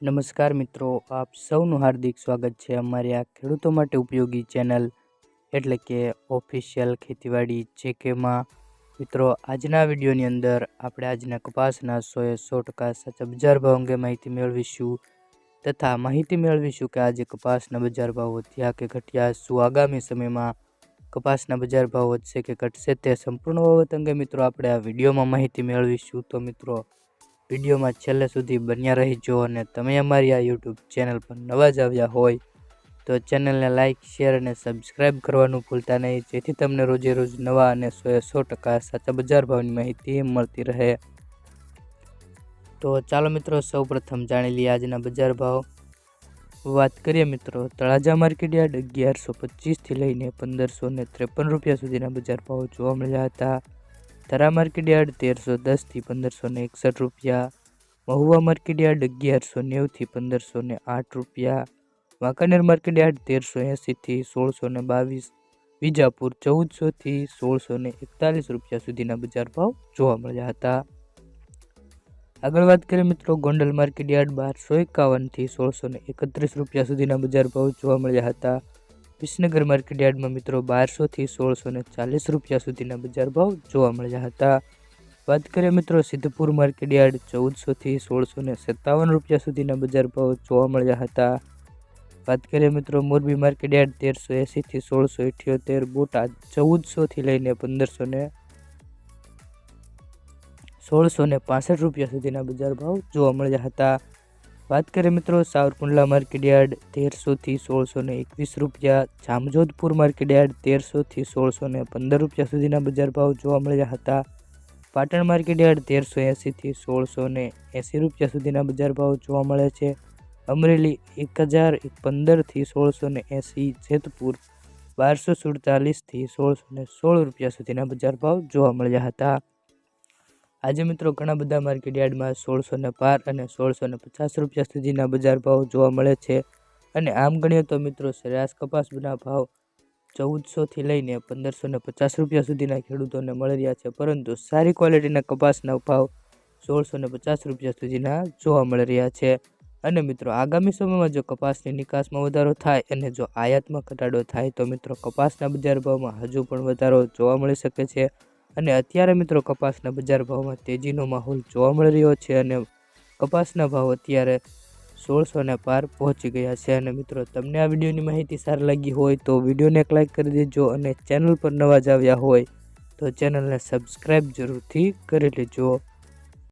નમસ્કાર મિત્રો, આપ સૌનું હાર્દિક સ્વાગત છે અમારી આ ખેડૂતો માટે ઉપયોગી ચેનલ એટલે કે ઓફિશિયલ ખેતીવાડી જેકેમાં. મિત્રો, આજના વિડીયોની અંદર આપણે આજના કપાસના 100% સાચા બજાર ભાવ અંગે માહિતી મેળવીશું તથા માહિતી મેળવીશું કે આજે કપાસના બજાર ભાવ વધ્યા કે ઘટ્યા, શું આગામી સમયમાં કપાસના બજાર ભાવ વધશે કે ઘટશે, તે સંપૂર્ણ બાબત અંગે મિત્રો આપણે આ વિડીયોમાં માહિતી મેળવીશું. તો મિત્રો, વિડીયોમાં છેલ્લે સુધી બન્યા રહીજો અને તમે અમારી આ યુટ્યુબ ચેનલ પર નવા જ આવ્યા હોય તો ચેનલને લાઇક, શેર અને સબસ્ક્રાઈબ કરવાનું ભૂલતા નહીં, જેથી તમને રોજે રોજ નવા અને 100% સાચા બજાર ભાવની માહિતી મળતી રહે. તો ચાલો મિત્રો, સૌપ્રથમ જાણી લઈએ આજના બજાર ભાવ. વાત કરીએ મિત્રો, તળાજા માર્કેટ યાર્ડ 1125થી લઈને 1553 રૂપિયા સુધીના બજાર ભાવ જોવા મળ્યા હતા. થરા માર્કેટ યાર્ડ 1310થી 1561 રૂપિયા, મહુવા માર્કેટ યાર્ડ 1190થી 1508 રૂપિયા, વાંકાનેર માર્કેટ યાર્ડ 1380થી 1622, વિજાપુર 1400થી 1641 રૂપિયા સુધીના બજાર ભાવ જોવા મળ્યા હતા. આગળ વાત કરીએ મિત્રો, ગોંડલ માર્કેટ યાર્ડ 1251થી 1631 રૂપિયા સુધીના બજાર ભાવ જોવા મળ્યા હતા. વિસનગર માર્કેટ યાર્ડમાં મિત્રો 1200થી 1640 રૂપિયા સુધીના બજાર ભાવ જોવા મળ્યા હતા. વાત કરીએ મિત્રો, સિદ્ધપુર માર્કેટ યાર્ડ 1400થી 1657 રૂપિયા સુધીના બજાર ભાવ જોવા મળ્યા હતા. વાત કરીએ મિત્રો, મોરબી માર્કેટ યાર્ડ 1380થી 1678, બોટાદ 1400થી લઈને 1665 રૂપિયા સુધીના બજાર ભાવ જોવા મળ્યા હતા. વાત કરીએ મિત્રો, સાવરકુંડલા માર્કેટ યાર્ડ 1300થી 1621 રૂપિયા, જામજોધપુર માર્કેટ યાર્ડ 1300થી 1615 રૂપિયા સુધીના બજાર ભાવ જોવા મળ્યા હતા. પાટણ માર્કેટ યાર્ડ 1380થી 1680 રૂપિયા સુધીના બજાર ભાવ જોવા મળે છે. અમરેલી 1015થી 1680, જેતપુર 1247થી 1616 રૂપિયા સુધીના બજાર ભાવ જોવા મળ્યા હતા. આજે મિત્રો ઘણા બધા માર્કેટ યાર્ડમાં 1612 અને 1650 રૂપિયા સુધીના બજાર ભાવ જોવા મળે છે. અને આમ ગણીએ તો મિત્રો, સરેરાશ કપાસના ભાવ 1400થી લઈને 1550 રૂપિયા સુધીના ખેડૂતોને મળી રહ્યા છે, પરંતુ સારી ક્વોલિટીના કપાસના ભાવ 1650 રૂપિયા સુધીના જોવા મળી રહ્યા છે. અને મિત્રો, આગામી સમયમાં જો કપાસની નિકાસમાં વધારો થાય અને જો આયાતમાં ઘટાડો થાય તો મિત્રો કપાસના બજાર ભાવમાં હજુ પણ વધારો જોવા મળી શકે છે. અને અત્યારે મિત્રો કપાસના બજાર ભાવમાં તેજીનો માહોલ જોવા મળી રહ્યો છે અને કપાસના ભાવ અત્યારે 1600 પાર પહોંચી ગયા છે. અને મિત્રો, તમને આ વિડીયોની માહિતી સારી લાગી હોય તો વિડીયોને એક લાઇક કરી દેજો અને ચેનલ પર નવા જ આવ્યા હોય તો ચેનલને સબસ્ક્રાઈબ જરૂરથી કરી લેજો.